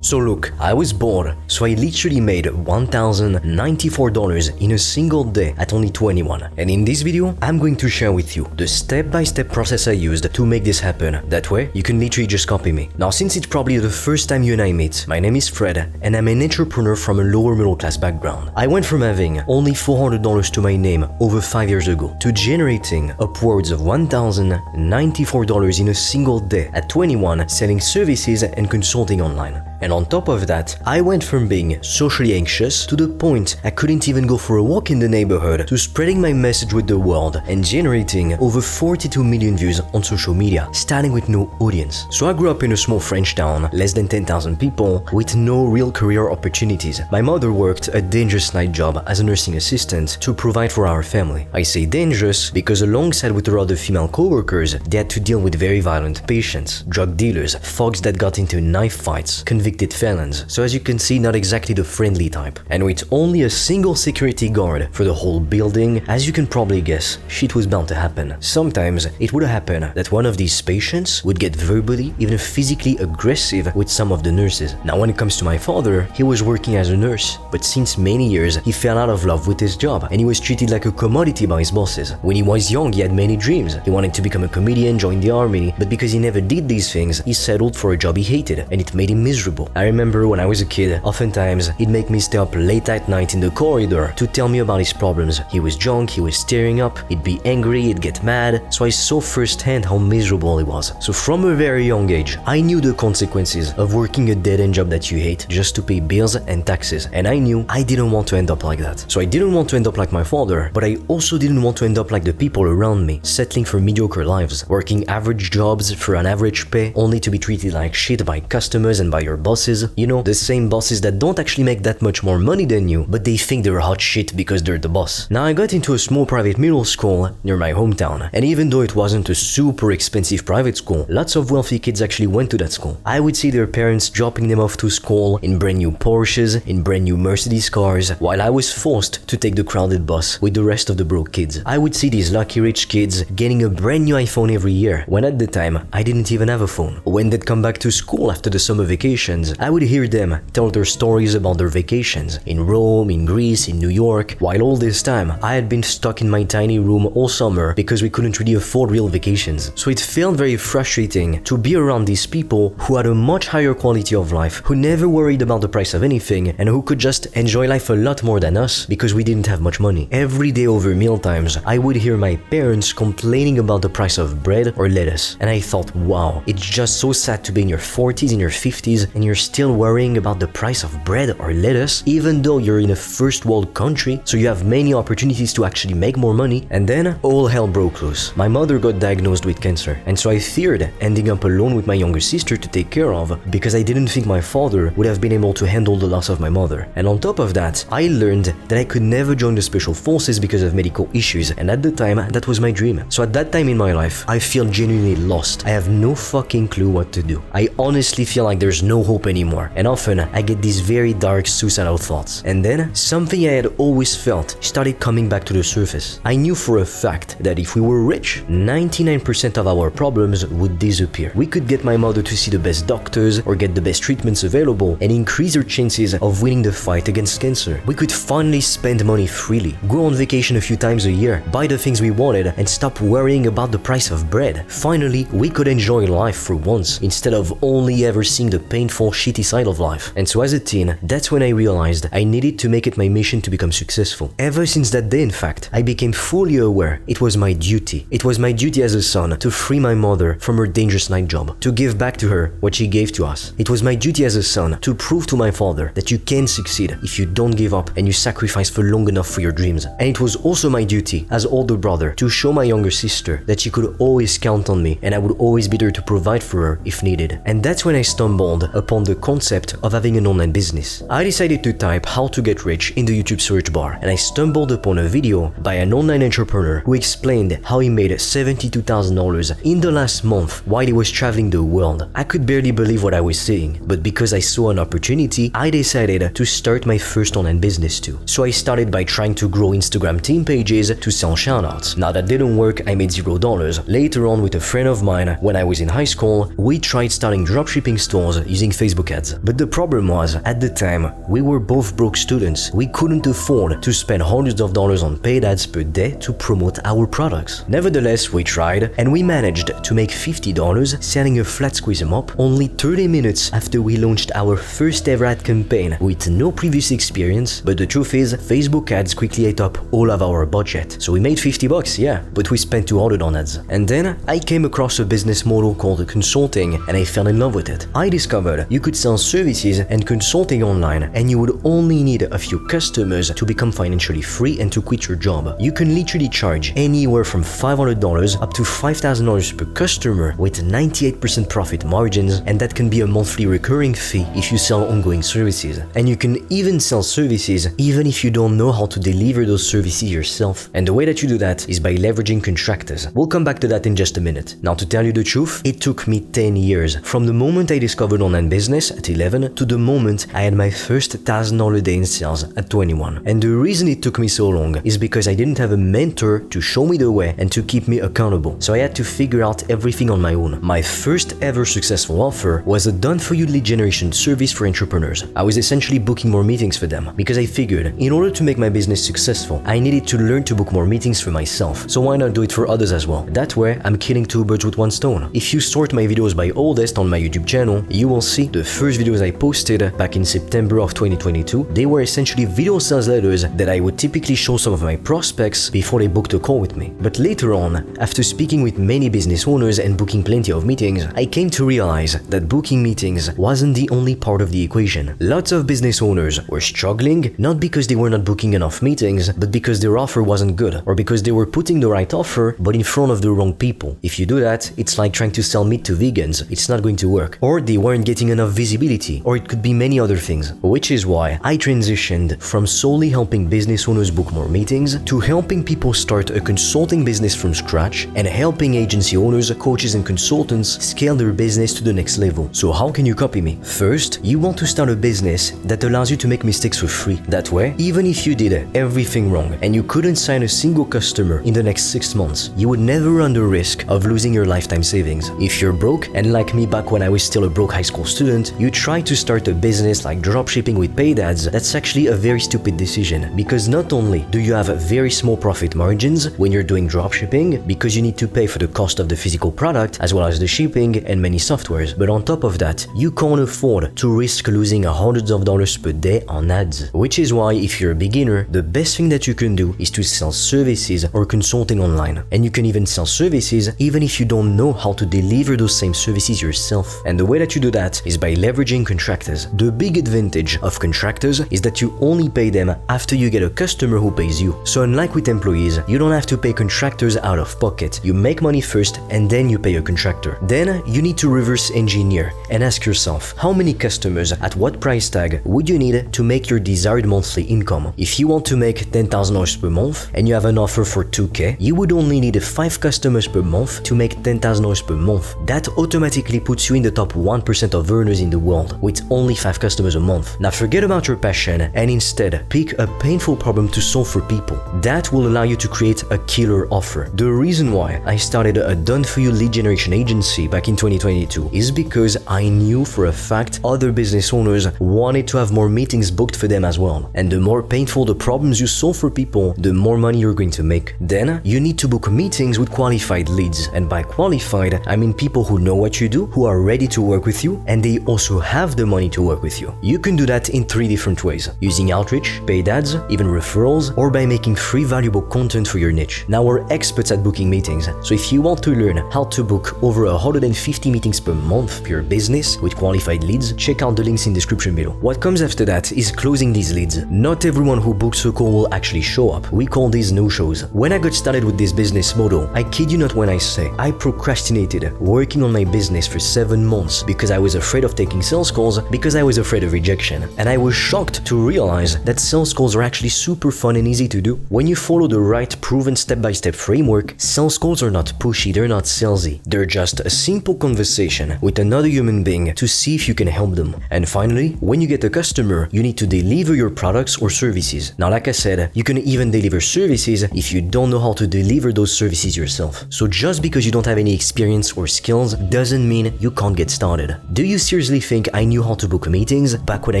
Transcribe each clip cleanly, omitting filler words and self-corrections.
So look, I was bored, so I literally made $1,094 in a single day at only 21. And in this video, I'm going to share with you the step-by-step process I used to make this happen. That way, you can literally just copy me. Now, since it's probably the first time you and I meet, my name is Fred, and I'm an entrepreneur from a lower middle-class background. I went from having only $400 to my name over 5 years ago to generating upwards of $1,094 in a single day at 21, selling services and consulting online. And on top of that, I went from being socially anxious to the point I couldn't even go for a walk in the neighborhood to spreading my message with the world and generating over 42 million views on social media, starting with no audience. So I grew up in a small French town, less than 10,000 people, with no real career opportunities. My mother worked a dangerous night job as a nursing assistant to provide for our family. I say dangerous because alongside with her other female co-workers, they had to deal with very violent patients, drug dealers, folks that got into knife fights, convicted felons, so as you can see, not exactly the friendly type. And with only a single security guard for the whole building, as you can probably guess, shit was bound to happen. Sometimes it would happen that one of these patients would get verbally, even physically aggressive with some of the nurses. Now when it comes to my father, he was working as a nurse, but since many years he fell out of love with his job and he was treated like a commodity by his bosses. When he was young, he had many dreams. He wanted to become a comedian, join the army, but because he never did these things, he settled for a job he hated and it made him miserable. I remember when I was a kid, oftentimes he'd make me stay up late at night in the corridor to tell me about his problems. He was drunk, he was tearing up, he'd be angry, he'd get mad, so I saw firsthand how miserable he was. So from a very young age, I knew the consequences of working a dead-end job that you hate just to pay bills and taxes, and I knew I didn't want to end up like that. So I didn't want to end up like my father, but I also didn't want to end up like the people around me, settling for mediocre lives, working average jobs for an average pay, only to be treated like shit by customers and by your bosses. You know, the same bosses that don't actually make that much more money than you, but they think they're hot shit because they're the boss. Now I got into a small private middle school near my hometown, and even though it wasn't a super expensive private school, lots of wealthy kids actually went to that school. I would see their parents dropping them off to school in brand new Porsches, in brand new Mercedes cars, while I was forced to take the crowded bus with the rest of the broke kids. I would see these lucky rich kids getting a brand new iPhone every year, when at the time I didn't even have a phone. When they'd come back to school after the summer vacations, I would hear them tell their stories about their vacations in Rome, in Greece, in New York, while all this time I had been stuck in my tiny room all summer because we couldn't really afford real vacations. So it felt very frustrating to be around these people who had a much higher quality of life, who never worried about the price of anything, and who could just enjoy life a lot more than us because we didn't have much money. Every day over mealtimes, I would hear my parents complaining about the price of bread or lettuce, and I thought, wow, it's just so sad to be in your 40s, in your 50s, and you're still worrying about the price of bread or lettuce, even though you're in a first world country, so you have many opportunities to actually make more money. And then all hell broke loose. My mother got diagnosed with cancer, and so I feared ending up alone with my younger sister to take care of because I didn't think my father would have been able to handle the loss of my mother. And on top of that, I learned that I could never join the special forces because of medical issues, and at the time that was my dream. So at that time in my life, I feel genuinely lost. I have no fucking clue what to do. I honestly feel like there's no hope anymore, and often I get these very dark suicidal thoughts. And then something I had always felt started coming back to the surface. I knew for a fact that if we were rich, 99% of our problems would disappear. We could get my mother to see the best doctors or get the best treatments available and increase her chances of winning the fight against cancer. We could finally spend money freely, go on vacation a few times a year, buy the things we wanted, and stop worrying about the price of bread. Finally, we could enjoy life for once instead of only ever seeing the painful, shitty side of life. And so as a teen, that's when I realized I needed to make it my mission to become successful. Ever since that day, in fact, I became fully aware it was my duty. It was my duty as a son to free my mother from her dangerous night job, to give back to her what she gave to us. It was my duty as a son to prove to my father that you can succeed if you don't give up and you sacrifice for long enough for your dreams. And it was also my duty as older brother to show my younger sister that she could always count on me and I would always be there to provide for her if needed. And that's when I stumbled upon the concept of having an online business. I decided to type how to get rich in the YouTube search bar, and I stumbled upon a video by an online entrepreneur who explained how he made $72,000 in the last month while he was traveling the world. I could barely believe what I was seeing, but because I saw an opportunity, I decided to start my first online business too. So I started by trying to grow Instagram team pages to sell shoutouts. Now that didn't work, I made $0. Later on, with a friend of mine, when I was in high school, we tried starting dropshipping stores using Facebook ads. But the problem was, at the time, we were both broke students. We couldn't afford to spend hundreds of dollars on paid ads per day to promote our products. Nevertheless, we tried, and we managed to make $50 selling a flat squeeze mop only 30 minutes after we launched our first ever ad campaign with no previous experience. But the truth is, Facebook ads quickly ate up all of our budget. So we made $50, yeah, but we spent $200 on ads. And then I came across a business model called consulting, and I fell in love with it. I discovered you could sell services and consulting online, and you would only need a few customers to become financially free and to quit your job. You can literally charge anywhere from $500 up to $5,000 per customer with 98% profit margins, and that can be a monthly recurring fee if you sell ongoing services. And you can even sell services even if you don't know how to deliver those services yourself. And the way that you do that is by leveraging contractors. We'll come back to that in just a minute. Now, to tell you the truth, it took me 10 years from the moment I discovered online business at 11 to the moment I had my first $1,000 day in sales at 21. And the reason it took me so long is because I didn't have a mentor to show me the way and to keep me accountable. So I had to figure out everything on my own. My first ever successful offer was a done-for-you lead generation service for entrepreneurs. I was essentially booking more meetings for them because I figured in order to make my business successful, I needed to learn to book more meetings for myself. So why not do it for others as well? That way, I'm killing two birds with one stone. If you sort my videos by oldest on my YouTube channel, you will see the first videos I posted back in September of 2022. They were essentially video sales letters that I would typically show some of my prospects before they booked a call with me. But later on, after speaking with many business owners and booking plenty of meetings, I came to realize that booking meetings wasn't the only part of the equation. Lots of business owners were struggling, not because they were not booking enough meetings, but because their offer wasn't good, or because they were putting the right offer but in front of the wrong people. If you do that, it's like trying to sell meat to vegans. It's not going to work. Or they weren't getting enough visibility, or it could be many other things. Which is why I transitioned from solely helping business owners book more meetings to helping people start a consulting business from scratch and helping agency owners, coaches and consultants scale their business to the next level. So how can you copy me? First, you want to start a business that allows you to make mistakes for free. That way, even if you did everything wrong and you couldn't sign a single customer in the next 6 months, you would never run the risk of losing your lifetime savings. If you're broke, and like me back when I was still a broke high school student, you try to start a business like dropshipping with paid ads, that's actually a very stupid decision, because not only do you have very small profit margins when you're doing dropshipping because you need to pay for the cost of the physical product as well as the shipping and many softwares, but on top of that, you can't afford to risk losing hundreds of dollars per day on ads. Which is why if you're a beginner, the best thing that you can do is to sell services or consulting online. And you can even sell services even if you don't know how to deliver those same services yourself. And the way that you do that is by leveraging contractors. The big advantage of contractors is that you only pay them after you get a customer who pays you. So unlike with employees, you don't have to pay contractors out of pocket. You make money first and then you pay a contractor. Then you need to reverse engineer and ask yourself, how many customers at what price tag would you need to make your desired monthly income? If you want to make $10,000 per month and you have an offer for $2,000, you would only need 5 customers per month to make $10,000 per month. That automatically puts you in the top 1% of earners in the world with only 5 customers a month. Now forget about your passion and instead pick a painful problem to solve for people. That will allow you to create a killer offer. The reason why I started a done-for-you lead generation agency back in 2022 is because I knew for a fact other business owners wanted to have more meetings booked for them as well. And the more painful the problems you solve for people, the more money you're going to make. Then you need to book meetings with qualified leads. And by qualified, I mean people who know what you do, who are ready to work with you, and they also have the money to work with you. You can do that in 3 different ways: using outreach, paid ads, even referrals, or by making free valuable content for your niche. Now we're experts at booking meetings, so if you want to learn how to book over 150 meetings per month for your business with qualified leads, check out the links in the description below. What comes after that is closing these leads. Not everyone who books a call will actually show up. We call these no-shows. When I got started with this business model, I kid you not when I say I procrastinated working on my business for 7 months because I was afraid of taking sales calls, because I was afraid of rejection. And I was shocked to realize that sales calls are actually super fun and easy to do. When you follow the right proven step-by-step framework, sales calls are not pushy, they're not salesy. They're just a simple conversation with another human being to see if you can help them. And finally, when you get a customer, you need to deliver your products or services. Now, like I said, you can even deliver services if you don't know how to deliver those services yourself. So just because you don't have any experience or skills doesn't mean you can't get started. Do you seriously think I knew how to book meetings back when I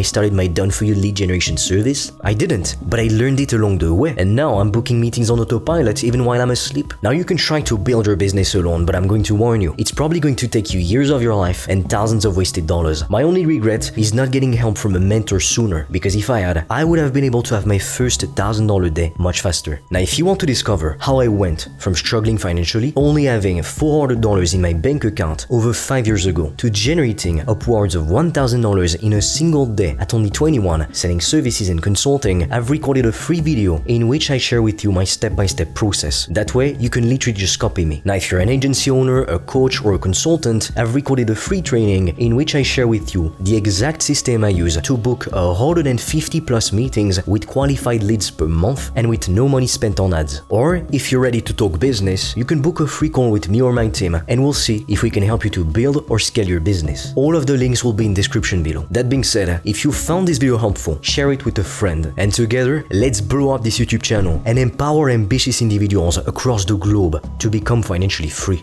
started my done-for-you lead generation service? I didn't, but I learned it along the way, and now I'm booking meetings on autopilot even while I'm asleep. Now you can try to build your business alone, but I'm going to warn you, it's probably going to take you years of your life and thousands of wasted dollars. My only regret is not getting help from a mentor sooner, because if I had, I would have been able to have my first $1,000 day much faster. Now if you want to discover how I went from struggling financially, only having $400 in my bank account over 5 years ago, to generating upwards of $1,000 in a single day at only 21, selling services and consulting, I've recorded a free video in which I share with you my step-by-step process. That way, you can literally just copy me. Now if you're an agency owner, a coach, or a consultant, I've recorded a free training in which I share with you the exact system I use to book 150 plus meetings with qualified leads per month and with no money spent on ads. Or if you're ready to talk business, you can book a free call with me or my team and we'll see if we can help you to build or scale your business. All of the links will be in the description below. That being said, if you found this video helpful, share it with a friend, and together, let's blow up this YouTube channel and empower ambitious individuals across the globe to become financially free.